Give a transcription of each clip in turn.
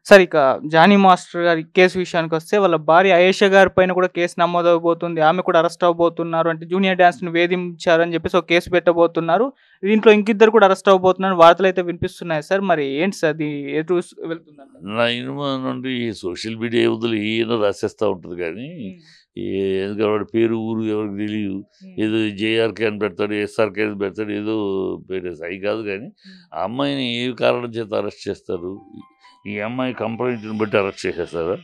Sir ఇక 'Johnny master' గారి case విషయానికొస్తే వాళ్ళ భార్య అయేషా గారి పైన కూడా కేసు నమోదవబోతుంది. ఆమె కూడా అరెస్ట్ అవ్వబోతున్నారు. అంటే జూనియర్ డాన్స్‌ని వేధించారని చెప్పేసి ఒక కేసు పెట్టబోతున్నారు. దీంట్లో ఇంకిద్దరు కూడా అరెస్ట్ అవ్వబోతున్నారని వార్తలైతే వినిపిస్తున్నాయి సార్. మరి ఏంటి సార్ అది ఎటు వెళ్తుందంటారు? నా ఇనుమ నుండి ఈ సోషల్ మీడియా యువతలు ఏదో రాసేస్తా ఉంటది కానీ, ఎందుకంటే వాడి పేరు, ఊరు ఎవరికి తెలీదు. ఏదో జేఆర్‌కే అని పెడతాడు, ఎస్ఆర్‌కే అని పెడతాడు. ఏదో పెట్టేసి అయి కాదు కానీ, ఆ అమ్మాయిని ఏ కారణం చేత అరెస్ట్ చేస్తారు? ఈ అమ్మాయి కంప్లైంట్‌ని బట్టి అరెస్ట్ చేసేస్తారా?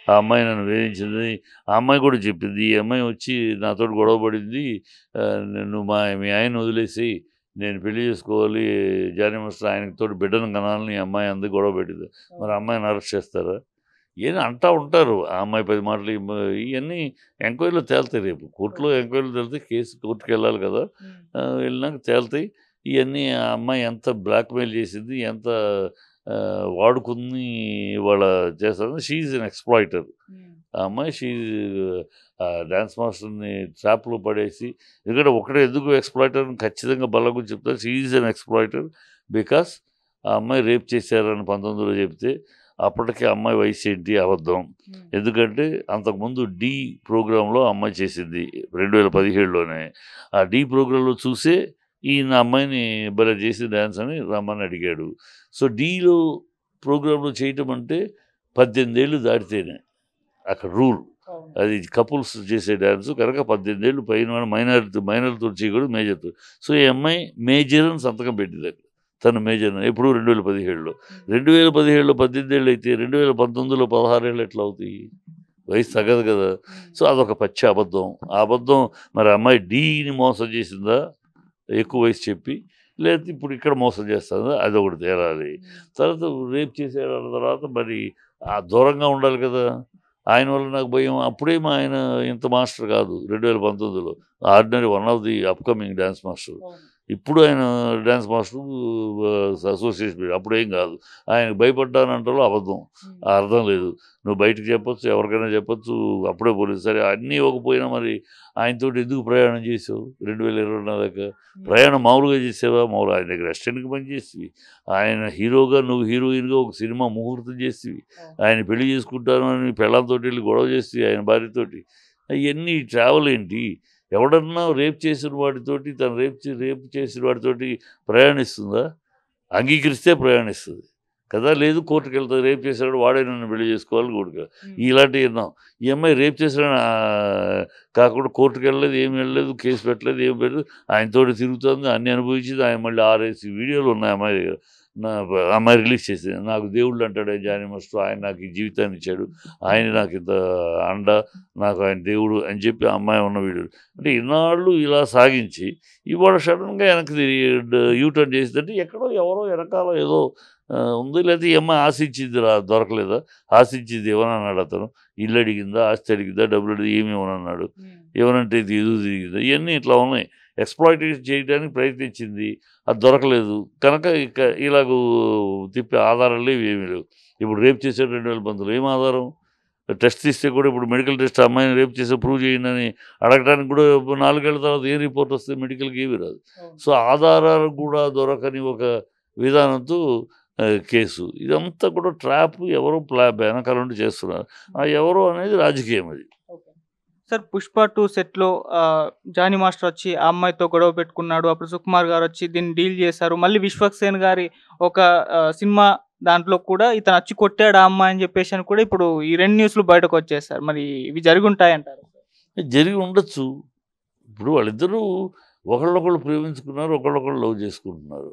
ఆ అమ్మాయి నన్ను వేధించింది. ఆ అమ్మాయి కూడా చెప్పింది. ఈ అమ్మాయి వచ్చి నాతోటి గొడవ పడింది. "నువ్వు మీ ఆయన్ని వదిలేసేయి. నేను పెళ్లి చేసుకోవాలి. జానీ మాస్టర్ ఆయనతోటి బిడ్డను కనాలని" ఈ అమ్మాయి అంది, గొడవ పెట్టింది. మరి ఆ అమ్మాయిని అరెస్ట్ చేస్తారా? ఏదో అంటా ఉంటారు. ఆ అమ్మాయి 10 మాటలు ఇయన్నీ ఎంక్వైరీలో తేలుతాయి రేపు. కోర్టులో ఎంక్వైరీలో తేలితే కేసు కోర్టుకెళ్ళాలి కదా! వెళ్ళినాక తేలుతాయి. ఇయన్నీ ఆ అమ్మాయి ఎంత బ్లాక్‌మెయిల్ చేసింది, ఎంత వాడుకుని ఇవాళ చేస్తది. షీ ఈజ్ ఎన్ ఎక్స్‌ప్లాయిటర్. ఆ అమ్మాయి డాన్స్ మాస్టర్‌ని ట్రాప్‌లో పడేసి, ఎందుకంటే ఒకడే ఎందుకు ఎక్స్‌ప్లాయిటర్ అని ఖచ్చితంగా బలంగా చెప్తారు. షీ ఈజ్ ఎన్ ఎక్స్‌ప్లాయిటర్ బికాస్ ఆ అమ్మాయి రేప్ చేశారని 19లో చెప్తే, అప్పటికి ఆ అమ్మాయి వయసు ఏంటి? అబద్ధం. ఎందుకంటే అంతకుముందు 'ఢీ' ప్రోగ్రామ్‌లో ఆ అమ్మాయి చేసింది 2017లోనే. ఆ 'ఢీ' ప్రోగ్రామ్‌లో చూసే ఈయన అమ్మాయిని భలే చేసి డాన్స్ అని రమ్మని అడిగాడు. సో, 'ఢీలో' ప్రోగ్రామ్‌లో చేయటం అంటే 18 ఏళ్ళు దాటితేనే అక్కడ రూల్. అది కపుల్స్ చేసే డాన్స్ కనుక 18 ఏళ్ళు పైన మైనర్‌తో చేయకూడదు, మేజర్‌తో. సో, ఈ అమ్మాయి మేజర్ అని సంతకం పెట్టింది అక్కడ. తను మేజర్ ఎప్పుడు 2017లో. 2017లో 18 ఏళ్ళు అయితే 2019లో 16 ఏళ్ళు ఎట్లా అవుతాయి? వయసు తగ్గదు కదా! సో, అదొక పచ్చి అబద్ధం. ఆ అబద్ధం మరి అమ్మాయి 'ఢీని' మోసం చేసిందా? ఎక్కువ వయసు చెప్పి. లేకపోతే ఇప్పుడు ఇక్కడ మోసం చేస్తుందా? అదొకటి తేలాలి. తర్వాత రేప్ చేసాడు అన్న తర్వాత మరి దూరంగా ఉండాలి కదా! ఆయన వల్ల నాకు భయం. అప్పుడేమో ఆయన ఇంత మాస్టర్ కాదు 2019లో. Ordinary one of the upcoming dance master. ఇప్పుడు ఆయన డాన్స్ మాస్టరు అసోసియేషన్ అప్పుడేం కాదు. ఆయనకు భయపడ్డానంటలో అబద్ధం. అర్థం లేదు. నువ్వు బయటకు చెప్పొచ్చు, ఎవరికైనా చెప్పొచ్చు. అప్పుడే పోలీసు సరే అన్నీ ఇవ్వకపోయినా మరి ఆయనతోటి ఎందుకు ప్రయాణం చేసావు 2024 దాకా? ప్రయాణం మామూలుగా చేసావా? మామూలుగా ఆయన దగ్గర అసిస్టెంట్‌గా పనిచేసివి. ఆయన హీరోగా, నువ్వు హీరోయిన్‌గా ఒక సినిమా ముహూర్తం చేసివి. ఆయన పెళ్లి చేసుకుంటాను అని పెళ్ళాంతోటి వెళ్ళి గొడవ చేసివి ఆయన భార్యతోటి. ఇయన్నీ ట్రావెల్ ఏంటి? ఎవడన్నా రేప్ చేసిన వాడితోటి తను రేప్ చేసిన వాడితోటి ప్రయాణిస్తుందా? అంగీకరిస్తే ప్రయాణిస్తది. కదా! లేదు కోర్టుకెళ్తది. రేప్ చేసాడు వాడే నన్ను పెళ్లి చేసుకోవాలి కోర్టుకి. ఇలాంటివి విన్నాం. ఈ అమ్మాయి రేప్ చేసాడని కాకుండా కోర్టుకెళ్ళలేదు, ఏమి వెళ్ళలేదు, కేసు పెట్టలేదు, ఏమి పెట్టలేదు. ఆయనతోటి తిరుగుతుంది, అన్నీ అనుభవించింది. ఆయన మళ్ళీ 6, 5 వీడియోలు ఉన్నాయి అమ్మాయి దగ్గర. అమ్మాయి రిలీజ్ చేసింది. నాకు దేవుళ్ళు అంటాడే జానీ మాస్టర్. ఆయన నాకు ఈ జీవితాన్ని ఇచ్చాడు. ఆయన నాకు ఇంత అండ, నాకు ఆయన దేవుడు అని చెప్పి ఆ అమ్మాయి ఉన్న వీడియోలు. అంటే ఇన్నాళ్ళు ఇలా సాగించి ఇవాళ సడన్‌గా వెనక్కి తిరిగి యూటర్న్ చేసిందంటే ఎక్కడో ఎవరో వెనకాల ఏదో ఉంది. లేకపోతే ఈ అమ్మాయి ఆశించింది దొరకలేదా? ఆశించింది ఇవ్వనన్నాడు అతను. ఇల్లు అడిగిందా? ఆస్తి అడిగిందా? డబ్బులు అడిగి ఏమి ఇవ్వనన్నాడు. ఇవ్వనంటే ఇది ఎదురు తిరిగిందా? ఇవన్నీ ఇట్లా ఉన్నాయి. ఎక్స్‌ప్లాయిటేషన్ చేయడానికి ప్రయత్నించింది. అది దొరకలేదు. కనుక ఇక ఇలాగూ తిప్పే ఆధారాలు లేవు, ఏమీ లేవు. ఇప్పుడు రేప్ చేసాడు 2019లో ఏం ఆధారం? టెస్ట్ తీస్తే కూడా ఇప్పుడు మెడికల్ టెస్ట్ అమ్మాయిని రేప్ చేసి ప్రూవ్ చేయండి అని అడగడానికి కూడా 4 ఏళ్ల తర్వాత ఏ రిపోర్ట్ వస్తే మెడికల్‌కి ఏమీ రాదు. సో, ఆధారాలు కూడా దొరకని ఒక విధానంతో కేసు. ఇదంతా కూడా ట్రాప్ ఎవరో వెనకాల నుండి చేస్తున్నారు. ఆ ఎవరో అనేది రాజకీయం అది. సార్ 'పుష్ప 2' సెట్‌లో జానీ మాస్టర్ వచ్చి ఆ అమ్మాయితో గొడవ పెట్టుకున్నాడు. అప్పుడు సుకుమార్ గారు వచ్చి దీన్ని డీల్ చేశారు. మళ్ళీ విశ్వక్సేన్ గారి ఒక సినిమా దాంట్లో కూడా ఇతను వచ్చి కొట్టాడు ఆ అమ్మాయి అని చెప్పేసి అని కూడా ఇప్పుడు ఈ 2 న్యూస్‌లు బయటకొచ్చాయి సార్. మరి ఇవి జరిగుంటాయంటారా? జరిగి ఉండొచ్చు. ఇప్పుడు వాళ్ళిద్దరూ ఒకళ్ళనొకళ్ళు ప్రేమించుకున్నారు. ఒకళ్ళనొకళ్ళు లవ్ చేసుకుంటున్నారు.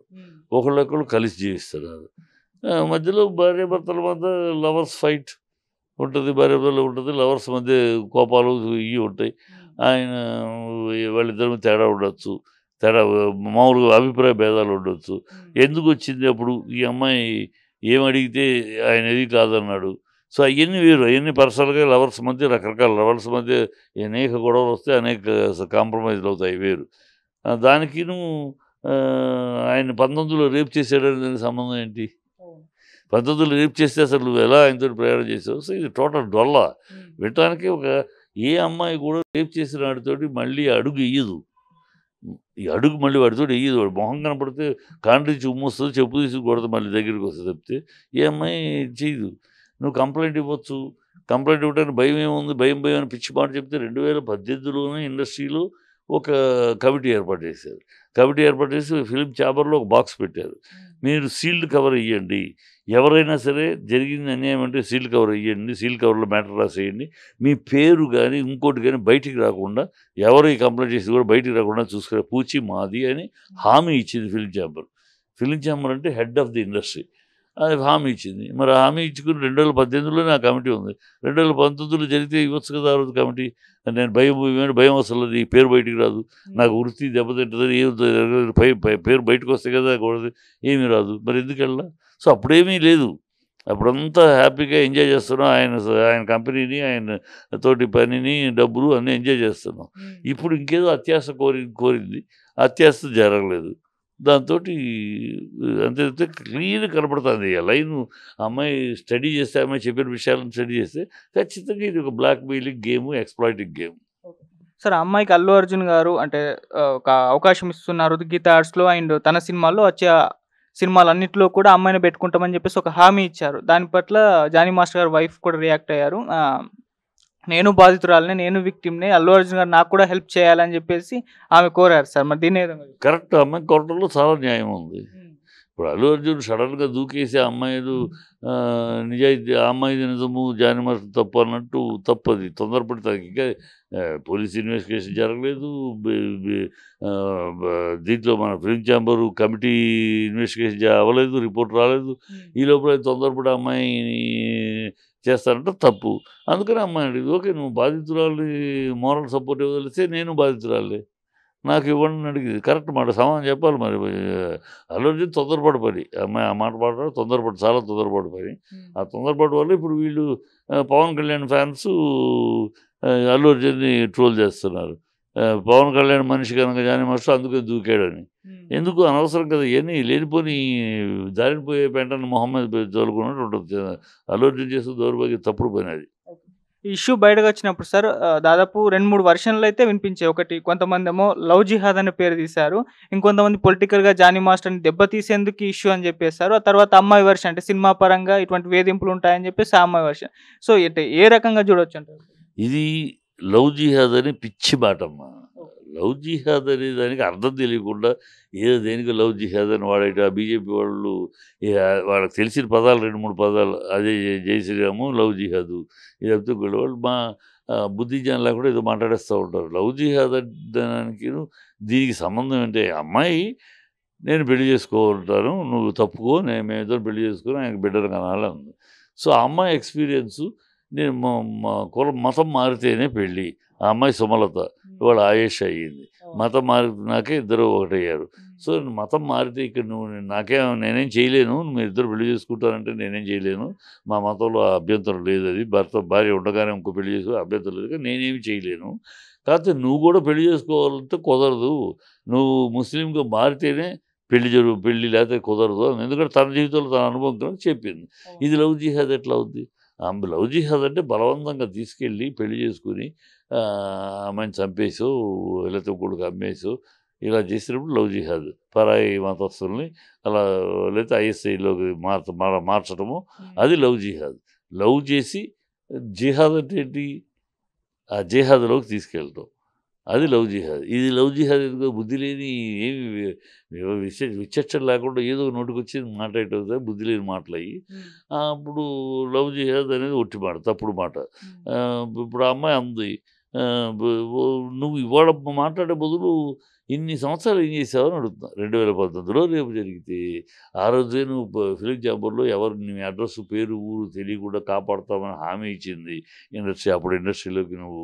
ఒకళ్ళొకళ్ళు కలిసి జీవిస్తున్నారు. మధ్యలో భార్యాభర్తల మధ్య లవర్స్ ఫైట్ ఉంటది. భార్యాభర్తలు ఉంటది. లవర్స్ మధ్య కోపాలు ఇయి ఉంటాయి. ఆయన వాళ్ళిద్దరి తేడా ఉండొచ్చు. తేడా మామూలుగా అభిప్రాయ భేదాలు ఉండొచ్చు. ఎందుకొచ్చింది అప్పుడు ఈ అమ్మాయి ఏమడిగితే ఆయన ఏది కాదన్నాడు. సో, అయన్నీ వేరు. అయన్నీ పర్సనల్‌గా లవర్స్ మధ్య రకరకాల లవర్స్ మధ్య అనేక గొడవలొస్తాయి. అనేక కాంప్రమైజ్‌లవుతాయి వేరు. దానికిను ఆయన 19లో రేప్ చేసాడని దానికి సంబంధం ఏంటి? 19లో రేప్ చేస్తే అసలు నువ్వు ఎలా ఆయనతోటి ప్రయాణం చేసావు? సో, ఇది టోటల్ డొల్ల. వినటానికి ఏ అమ్మాయి కూడా రేప్ చేసిన వాడితోటి మళ్ళీ అడుగు ఎయ్యదు. ఈ అడుగు మళ్ళీ వాడితోటి ఎయ్యదు. వాడి మొహం కనపడితే కాండ్రించి ఉమ్మొస్తది. చెప్పు తీసి కొడతది మళ్ళీ దగ్గరికొస్తది తప్పితే ఏ అమ్మాయి చెయ్యదు. నువ్వు కంప్లైంట్ ఇవ్వచ్చు. కంప్లైంట్ ఇవ్వడానికి భయం ఏముంది? భయం అని పిచ్చి మాట చెప్తే 2018లోనే ఇండస్ట్రీలో ఒక కమిటీ ఏర్పాటు చేశారు. కమిటీ ఏర్పాటు చేసి ఫిల్మ్ ఛాంబర్‌లో ఒక బాక్స్ పెట్టారు. మీరు సీల్డ్ కవర్ ఇయ్యండి. ఎవరైనా సరే జరిగింది అన్యాయం అంటే సీల్డ్ కవర్ ఇయ్యండి. సీల్డ్ కవర్‌లో మ్యాటర్ రాసేయండి. మీ పేరు గాని, ఇంకోటి గాని బయటికి రాకుండా, ఎవరు ఈ కంప్లైంట్ చేసింది కూడా బయటికి రాకుండా చూసుకునే పూచి మాది అని హామీ ఇచ్చింది ఫిల్మ్ ఛాంబర్. ఫిల్మ్ ఛాంబర్ అంటే హెడ్ ఆఫ్ ది ఇండస్ట్రీ. అది హామీ ఇచ్చింది. మరి ఆ హామీ ఇచ్చుకుని 2018లోనే ఆ కమిటీ ఉంది. 2019లో జరిగితే ఇవ్వచ్చు కదా ఆ రోజు కమిటీ. నేను భయం అసలు లేదు. ఈ పేరు బయటికి రాదు. నాకు వృత్తి దెబ్బతింటదని పేరు బయటకు వస్తే కదా కూడదు. ఏమీ రాదు. మరి ఎందుకు వెళ్ళా? సో అప్పుడేమీ లేదు. అప్పుడంతా హ్యాపీగా ఎంజాయ్ చేస్తున్నాం. ఆయన కంపెనీని, ఆయన తోటి పనిని, డబ్బులు అన్నీ ఎంజాయ్ చేస్తున్నాం. ఇప్పుడు ఇంకేదో అత్యాశ కోరింది. అత్యాశ జరగలేదు. దాంతోటి అంతే క్లియర్‌గా కనపడుతుంది. ఆ లైను అమ్మాయి స్టడీ చేస్తే, అమ్మాయి చెప్పిన విషయాలను స్టడీ చేస్తే ఖచ్చితంగా ఇది ఒక blackmailing game, exploiting game. Sir, ఆ అమ్మాయికి అల్లు అర్జున్ గారు అంటే ఒక అవకాశం ఇస్తున్నారు 'గీత ఆర్ట్స్‌లో' అండ్ తన సినిమాల్లో వచ్చే సినిమాలన్నిట్లో కూడా అమ్మాయిని పెట్టుకుంటామని చెప్పేసి ఒక హామీ ఇచ్చారు. దాని పట్ల జానీ మాస్టర్ గారి వైఫ్ కూడా రియాక్ట్ అయ్యారు. నేను బాధితురాలినే, నేను విక్టిమ్‌నే, అల్లు అర్జున్ గారు నాకు కూడా హెల్ప్ చేయాలని చెప్పేసి ఆమె కోరారు సార్. మరి దీన్ని ఏ విధంగా చూస్తారు? కరెక్ట్. అమ్మాయి కోరటంలో చాలా న్యాయం ఉంది. ఇప్పుడు అల్లు అర్జున్ సడన్‌గా దూకేసి ఆ అమ్మాయిలు నిజాయితీ, ఆ అమ్మాయిది నిజము, జానీ మాస్టర్ తప్పు అన్నట్టు తప్పది. తొందరపడి ఇంకా పోలీస్ ఇన్వెస్టిగేషన్ జరగలేదు. దీంట్లో మన ఫిల్మ్ ఛాంబర్ కమిటీ ఇన్వెస్టిగేషన్ అవ్వలేదు, రిపోర్ట్ రాలేదు. ఈ లోపల తొందరపడి అమ్మాయిని చేస్తారంటే తప్పు. అందుకని అమ్మాయి అడిగింది. ఓకే, నువ్వు బాధితురాలి మోరల్ సపోర్ట్ ఇవ్వగలిగితే నేను బాధితురాలే, నాకు ఇవ్వండి అని అడిగింది. కరెక్ట్ మాట, సమాధానం చెప్పాలి. మరి అల్లు అర్జున్ తొందరపడి పని, అమ్మాయి ఆ మాట మాట్లాడు తొందరపడి, చాలా తొందరపడి పని. ఆ తొందరపడి వల్ల ఇప్పుడు వీళ్ళు పవన్ కళ్యాణ్ ఫ్యాన్స్ అల్లు అర్జున్ని ట్రోల్ చేస్తున్నారు. పవన్ కళ్యాణ్ మనిషి కనుక జానీ మాస్టర్ అందుకే దూకాడని. ఎందుకు అనవసరం కదా ఇవన్నీ, లేనిపోని దారిని పోయే పెంటని మొహమ్మద్ చదువుకున్నట్టు ఉంటుంది. అల్లు అర్జున్ చేస్తూ దౌర్భాగ్యం తప్పుడు పని అది. ఈ ఇష్యూ బయటకు వచ్చినప్పుడు సార్ దాదాపు 2, 3 వర్షన్లు అయితే వినిపించాయి. ఒకటి, కొంతమంది ఏమో లవ్ జిహాద్ అనే పేరు తీశారు. ఇంకొంతమంది పొలిటికల్‌గా జానీ మాస్టర్‌ని దెబ్బతీసేందుకు ఈ ఇష్యూ అని చెప్పేశారు. ఆ తర్వాత అమ్మాయి వెర్షన్ అంటే సినిమా పరంగా ఇటువంటి వేధింపులు ఉంటాయని చెప్పేసి ఆ అమ్మాయి వెర్షన్. సో అంటే ఏ రకంగా చూడొచ్చు అంటారు? ఇది లవ్ జిహాద్ అని పిచ్చి బాటమ్మా. లవ్ జిహాద్ అనే దానికి అర్థం తెలియకుండా ఏదో దేనికి లవ్ జిహాద్ అని వాడేట బీజేపీ వాళ్ళు వాళ్ళకి తెలిసిన పదాలు 2, 3 పదాలు, అదే జై శ్రీరాము, లవ్ జిహాదు, ఇది చెప్తే వాళ్ళు మా బుద్ధి జ్ఞానం లేకుండా ఏదో మాట్లాడేస్తూ ఉంటారు. లవ్ జిహాద్ అనడానికి దీనికి సంబంధం ఏంటి? అమ్మాయి నేను పెళ్లి చేసుకోవాలంటాను, నువ్వు తప్పుకో, మేమిద్దరం పెళ్లి చేసుకుని ఆయనకు బిడ్డను కనాలి ఉంది. సో ఆ అమ్మాయి ఎక్స్పీరియన్సు, నేను మతం మారితేనే పెళ్ళి. ఆ అమ్మాయి సుమలత ఇవాళ ఆయేష్ అయ్యింది. మతం మారినాకే ఇద్దరు ఒకటయ్యారు. సో మతం మారితే ఇక్కడ నేనేం చేయలేను, మీరు ఇద్దరు పెళ్లి చేసుకుంటారంటే నేనేం చేయలేను, మా మతంలో అభ్యంతరం లేదు, అది భార్య ఉండగానే ఇంకో పెళ్లి చేసుకో అభ్యంతరం లేదు, నేనేమి చేయలేను. కాకపోతే నువ్వు కూడా పెళ్లి చేసుకోవాలంటే కుదరదు, నువ్వు ముస్లింగా మారితేనే పెళ్లి లేకపోతే కుదరదు. ఎందుకంటే తన జీవితంలో తన అనుభవం చెప్పింది. ఇది లవ్ జిహాద్ ఎట్లా అవుద్ది? లవ్ జిహాద్ అంటే బలవంతంగా తీసుకెళ్ళి పెళ్లి చేసుకుని అమ్మాయిని చంపేసో, లేకపోతే ఇంకొకడికి అమ్మేసో ఇలా చేసినప్పుడు లవ్ జిహాద్. పరాయి మతస్థుల్ని అలా లేకపోతే ఐఎస్ఐలోకి మార్చడము, అది లవ్ జిహాద్. లవ్ చేసి జిహాద్ అంటే ఏంటి? ఆ జిహాద్లోకి తీసుకెళ్ళటం, అది లవ్ జిహాద్. ఇది లవ్ జిహాద్ ఎందుకో బుద్ధి లేని, ఏమి విచక్షణ లేకుండా ఏదో నోటికొచ్చేది మాట్లాడేటవుతాయి, బుద్ధి లేని మాటలు అయ్యి. అప్పుడు లవ్ జిహాద్ అనేది ఒట్టి మాట, తప్పుడు మాట. ఇప్పుడు ఆ అమ్మాయి అంది, నువ్వు ఇవాళ మాట్లాడే బదులు ఇన్ని సంవత్సరాలు ఏం చేసావు అని అడుగుతున్నా. 2019లో రేపు జరిగితే ఆ రోజే నువ్వు ఫిల్మ్ ఛాంబర్లో ఎవరు నీ అడ్రస్, పేరు, ఊరు తెలియకుండా కాపాడుతామని హామీ ఇచ్చింది ఇండస్ట్రీ. అప్పుడు ఇండస్ట్రీలోకి నువ్వు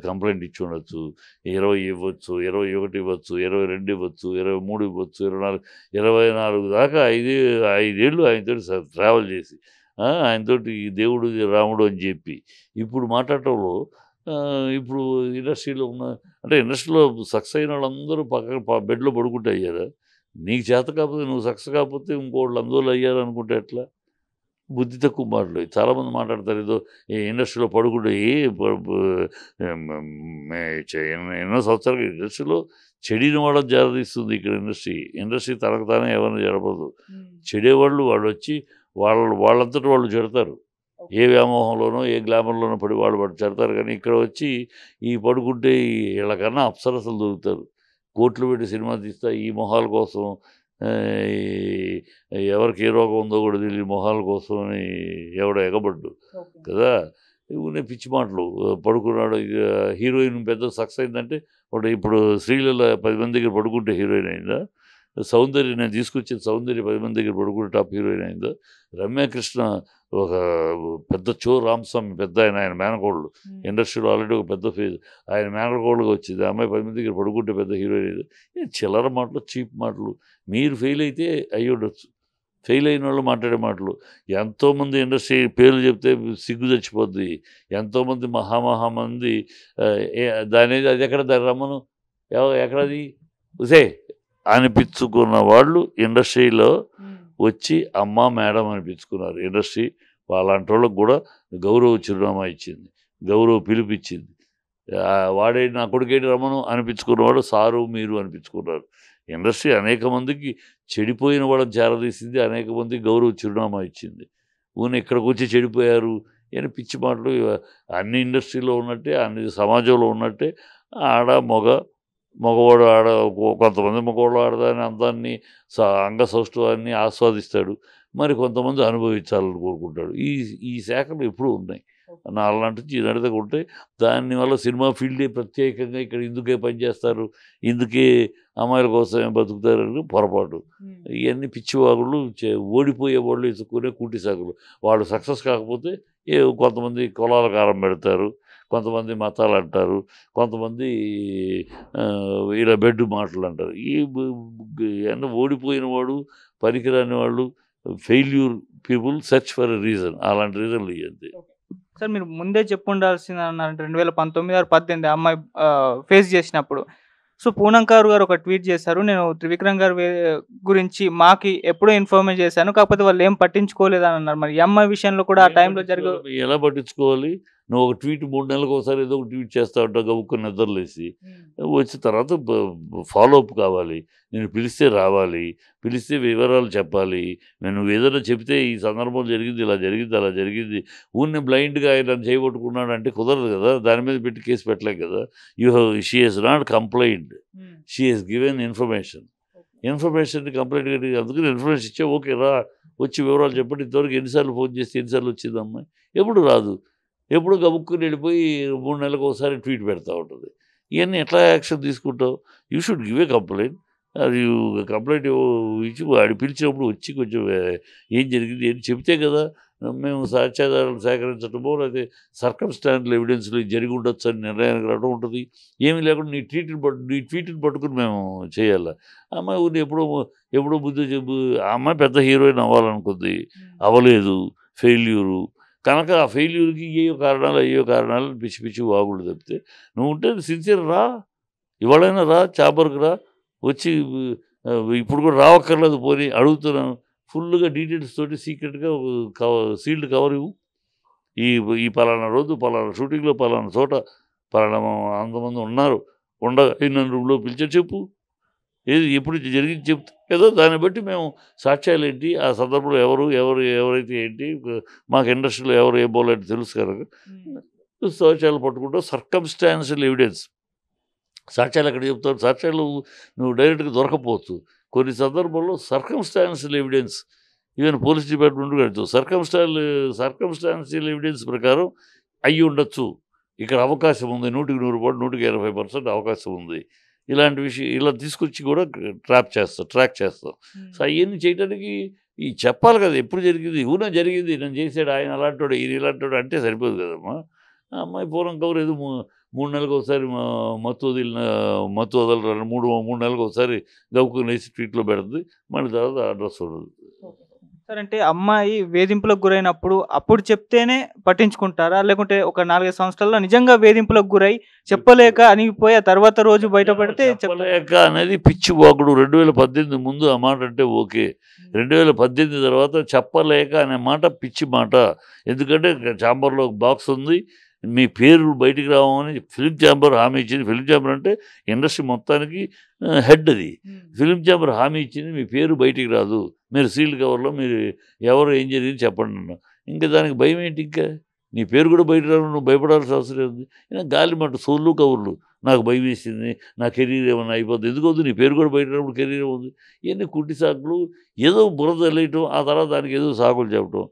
కంప్లైంట్ ఇచ్చి ఉండొచ్చు. 20 ఇవ్వచ్చు, 21 ఇవ్వచ్చు, 22 ఇవ్వచ్చు, 23 ఇవ్వచ్చు, 24 దాకా 5 ఏళ్ళు ఆయనతో ట్రావెల్ చేసి ఆయనతోటి దేవుడు రాముడు అని చెప్పి ఇప్పుడు మాట్లాడటంలో, ఇప్పుడు ఇండస్ట్రీలో అంటే ఇండస్ట్రీలో సక్సెస్ అయిన వాళ్ళందరూ బెడ్లో పడుకుంటే అయ్యారా? నీకు చేత కాకపోతే, నువ్వు సక్సెస్ కాకపోతే ఇంకోళ్ళు అందువల్ల అయ్యారు అనుకుంటే ఎట్లా? బుద్ధి తక్కువ మాటలు చాలామంది మాట్లాడతారు. ఏదో ఈ ఇండస్ట్రీలో పడుకుంటే ఎన్నో సంవత్సరాలు ఇండస్ట్రీలో చెడిన వాళ్ళని జరదీస్తుంది ఇక్కడ ఇండస్ట్రీ తనకు తానే ఎవరిని జరపదు. చెడేవాళ్ళు వాళ్ళు వచ్చి వాళ్ళంతటి వాళ్ళు చెడతారు. ఏ వ్యామోహంలోనో ఏ గ్లామర్లోనో పడి వాళ్ళు చెడతారు. కానీ ఇక్కడ వచ్చి ఈ పడుకుంటే వీళ్ళకన్నా అప్సరసలు దొరుకుతారు. కోట్లు పెట్టి సినిమా తీస్తా ఈ మొహాల కోసం ఎవరికి ఏ రోగం ఉందో కూడా తెలియని మొహాల కోసం అని ఎవడో ఎగబడ్డు కదా. ఇవన్నీ పిచ్చి మాటలు. పడుకున్నాడు హీరోయిన్ పెద్ద సక్సెస్ అయిందంటే వాడు ఇప్పుడు శ్రీలలో 10 మంది దగ్గర పడుకుంటే హీరోయిన్ అయిందా? సౌందర్య నేను తీసుకొచ్చిన సౌందర్య 10 మంది దగ్గర పడుకుంటే టాప్ హీరోయిన్ అయిందా? రమ్యకృష్ణ ఒక పెద్ద రామస్వామి పెద్ద ఆయన మేనకోళ్ళు ఇండస్ట్రీలో ఆల్రెడీ ఒక పెద్ద ఫేజ్ ఆయన మేనకోళ్ళుగా వచ్చింది. అమ్మాయి 10 మంది దగ్గర పడుకుంటే పెద్ద హీరోయిన్ అయింది. చిల్లర మాటలు చీప్ మాటలు. మీరు ఫెయిల్ అయితే అయ్యి ఉండొచ్చు. ఫెయిల్ అయిన వాళ్ళు మాట్లాడే మాటలు. ఎంతోమంది ఇండస్ట్రీ పేర్లు చెప్తే సిగ్గు చచ్చిపోద్ది. ఎంతోమంది మహామంది దాని అది ఎక్కడ దాని రమ్మను ఎక్కడది ఉసే అనిపించుకున్న వాళ్ళు ఇండస్ట్రీలో వచ్చి అమ్మ మేడం అనిపించుకున్నారు. ఇండస్ట్రీ అలాంటి వాళ్ళకు కూడా గౌరవ చిరునామా ఇచ్చింది, గౌరవ పిలుపు ఇచ్చింది. వాడే నా కొడుకేటి రమ్మను అనిపించుకున్నవాడు సారు మీరు అనిపించుకున్నారు. ఇండస్ట్రీ అనేక మందికి చెడిపోయిన వాళ్ళని చేరదీసింది, అనేక మందికి గౌరవ చిరునామా ఇచ్చింది. ఊని ఇక్కడికి వచ్చి చెడిపోయారు అని పిచ్చి మాటలు. అన్ని ఇండస్ట్రీలో ఉన్నట్టే అన్ని సమాజంలో ఉన్నట్టే మగవాడు కొంతమంది మగవాళ్ళు ఆడదాన్ని అందాన్ని అంగసౌష్ఠవాన్ని ఆస్వాదిస్తాడు, మరి కొంతమంది అనుభవించాలని కోరుకుంటాడు. ఈ శాఖలు ఎప్పుడూ ఉన్నాయి. అలాంటి నడతకుంటే దానివల్ల సినిమా ఫీల్డే ప్రత్యేకంగా ఇక్కడ ఇందుకే పనిచేస్తారు, ఇందుకే అమ్మాయిల కోసమే బతుకుతారని పొరపాటు. ఇవన్నీ పిచ్చివాగుళ్ళు, ఓడిపోయే వాళ్ళు ఎత్తుక్కునే కూటి సాగులు. వాళ్ళు సక్సెస్ కాకపోతే కొంతమంది కులాల కారం పెడతారు, కొంతమంది మతాలు అంటారు, కొంతమంది ఇలా బెడ్ మాటలు అంటారు. ఓడిపోయిన వాడు పనికిరాని వాళ్ళు failure people search for a reason. అలాంటి రీజన్లు ఇవ్వండి సార్. మీరు ముందే చెప్పుండాల్సింది అన్నారంటే 2019 or 18 అమ్మాయి ఫేస్ చేసినప్పుడు. సో పూనంకారు గారు ఒక ట్వీట్ చేశారు, నేను త్రివిక్రమ్ గారి గురించి మాకి ఎప్పుడో ఇన్ఫార్మ్ చేశాను, కాకపోతే వాళ్ళు ఏం పట్టించుకోలేదని అన్నారు. మరి ఈ అమ్మాయి విషయంలో కూడా ఆ టైంలో ఎలా పట్టించుకోవాలి? నువ్వు ఒక ట్వీట్ 3 నెలలకు ఒకసారి ఏదో ఒక ట్వీట్ చేస్తూ ఉంటావు గబుక్కుని నిద్రలేసి. వచ్చిన తర్వాత ఫాలో అప్ కావాలి. నేను పిలిస్తే రావాలి, పిలిస్తే వివరాలు చెప్పాలి. నువ్వు ఏదైనా చెప్తే ఈ సందర్భం జరిగింది, ఇలా జరిగింది, అలా జరిగింది, ఊరిని బ్లైండ్గా ఆయన చేయబట్టుకున్నాడు అంటే కుదరదు కదా. దాని మీద పెట్టి కేసు పెట్టలేం కదా. She has not complaint, she has given information. Complaint అందుకని ఇన్ఫర్మేషన్ ఇచ్చా, ఓకే రా వచ్చి వివరాలు చెప్పండి. ఇంతవరకు ఎన్నిసార్లు ఫోన్ చేస్తే ఎన్నిసార్లు వచ్చింది అమ్మాయి? ఎప్పుడు రాదు, ఎప్పుడు గబుక్కుని వెళ్ళిపోయి 3 నెలలకు ఒకసారి ట్వీట్ పెడతా ఉంటుంది. ఇవన్నీ ఎట్లా యాక్షన్ తీసుకుంటావు? You should give a complaint. అది కంప్లైంట్ ఇచ్చి వాడు పిలిచినప్పుడు వచ్చి కొంచెం ఏం జరిగింది ఏం చెప్తే కదా మేము సాక్ష్యాధారాలు సేకరించడమో లేకపోతే సర్కమ్స్టాన్షియల్ ఎవిడెన్స్లో జరిగి ఉండొచ్చు అని నిర్ణయానికి రావడం ఉంటుంది. ఏమీ లేకుండా నీ ట్వీట్ని పట్టుకుని మేము చేయాలి. అమ్మాయి ఊరిని ఎప్పుడో బుద్ధి చెప్పు. ఆ అమ్మాయి పెద్ద హీరోయిన్ అవ్వాలనుకుంది, అవ్వలేదు, ఫెయిల్యూరు. కనుక ఆ ఫెయిల్యూర్కి అయ్యో కారణాలు పిచ్చి పిచ్చి వాగుళ్ళు తప్పితే నువ్వు ఉంటే సిన్సియర్ రా, ఇవాళైనా రా, చాపర్కి రా, వచ్చి ఇప్పుడు కూడా రావక్కర్లేదు, పోనీ అడుగుతున్నాను ఫుల్గా డీటెయిల్స్ తోటి సీక్రెట్గా సీల్డ్ కవర్ ఇవ్వు. ఈ పలానా రోజు పలానా షూటింగ్లో పలానా చోట పలానా అంతమంది ఉన్నారు, నన్ను రూమ్లో పిలిచి చెప్పు, ఏది ఎప్పుడు జరిగింది చెప్తే ఏదో దాన్ని బట్టి మేము సాక్ష్యాలు ఏంటి, ఆ సందర్భంలో ఎవరైతే ఏంటి, మాకు ఇండస్ట్రీలో ఎవరు ఏ బోలేంటి తెలుసు కనుక సాక్ష్యాలు పట్టుకుంటావు. సర్కమ్స్టాన్షియల్ ఎవిడెన్స్ సాక్ష్యాలు ఎక్కడ చెప్తారు? సాక్ష్యాలు నువ్వు డైరెక్ట్గా దొరకపోవచ్చు. కొన్ని సందర్భాల్లో circumstantial evidence even police department కడుతుంది. సర్కమ్స్టాన్షియల్ ఎవిడెన్స్ ప్రకారం అయ్యి ఉండొచ్చు, ఇక్కడ అవకాశం ఉంది, 100% 180% అవకాశం ఉంది. ఇలాంటి విషయం ఇలా తీసుకొచ్చి కూడా ట్రాక్ చేస్తాం. సో అవన్నీ చేయడానికి చెప్పాలి కదా ఎప్పుడు జరిగింది. జరిగింది, నేను చేసాడు, ఆయన అలాంటోడు, ఈయన ఇలాంటోడు అంటే సరిపోదు కదమ్మా. ఆ అమ్మాయి పూర్వం కవర్ ఏదో 3 నెలలకు ఒకసారి మత్తు వదలరు 3 నెలలకు ఒకసారి గౌకుని వేసి ట్వీట్లో పెడుతుంది, మళ్ళీ తర్వాత అడ్రస్ ఉండదు. సార్ అంటే అమ్మాయి వేధింపులకు గురైనప్పుడు అప్పుడు చెప్తేనే పట్టించుకుంటారా, లేకుంటే ఒక 4-5 సంవత్సరాల్లో నిజంగా వేధింపులకు గురై చెప్పలేక అనిగిపోయి ఆ తర్వాత రోజు బయట పెడితే చెప్పలేక అనేది పిచ్చి వాగుడు. 2018 ముందు ఆ మాట అంటే ఓకే, 2018 తర్వాత చెప్పలేక అనే మాట పిచ్చి మాట. ఎందుకంటే ఛాంబర్లో బాక్స్ ఉంది, మీ పేరు బయటికి రావమని ఫిలిం ఛాంబర్ హామీ ఇచ్చింది. ఫిలిం ఛాంబర్ అంటే ఇండస్ట్రీ మొత్తానికి హెడ్. అది ఫిలిం ఛాంబర్ హామీ ఇచ్చింది, మీ పేరు బయటికి రాదు, మీరు సీల్డ్ కవర్లో మీరు ఎవరు ఏం జరిగింది చెప్పండి అన్న. ఇంకా దానికి భయం ఏంటి? ఇంకా నీ పేరు కూడా బయట రావు, నువ్వు భయపడాల్సిన అవసరం ఉంది. గాలి మంట సోళ్ళు కబుర్లు, నాకు భయం వేసింది, నా కెరీర్ ఏమన్నా అయిపోద్ది. ఎందుకొద్దు, నీ పేరు కూడా బయట రానప్పుడు కెరీర్ ఉంది. ఇవన్నీ కుట్టి సాకులు, ఏదో బురద తెలియటం, ఆ తర్వాత దానికి ఏదో సాకులు చెప్పటం.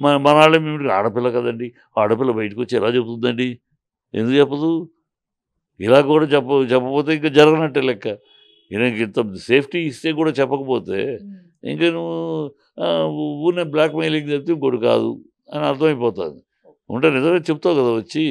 మన వాళ్ళే మేము ఆడపిల్ల కదండి, ఆడపిల్ల బయటకు వచ్చి ఎలా చెబుతుందండి? ఎందుకు చెప్పదు? ఇలా కూడా చెప్పకపోతే ఇంకా జరగనట్టే లెక్క. ఈయనకి ఇంత సేఫ్టీ ఇస్తే కూడా చెప్పకపోతే ఇంకా నువ్వు ఊరినే బ్లాక్ మెయిలింగ్ చెప్తే ఇంకోటి కాదు అని అర్థమైపోతుంది. ఉంటే నిజమే చెప్తావు కదా వచ్చి.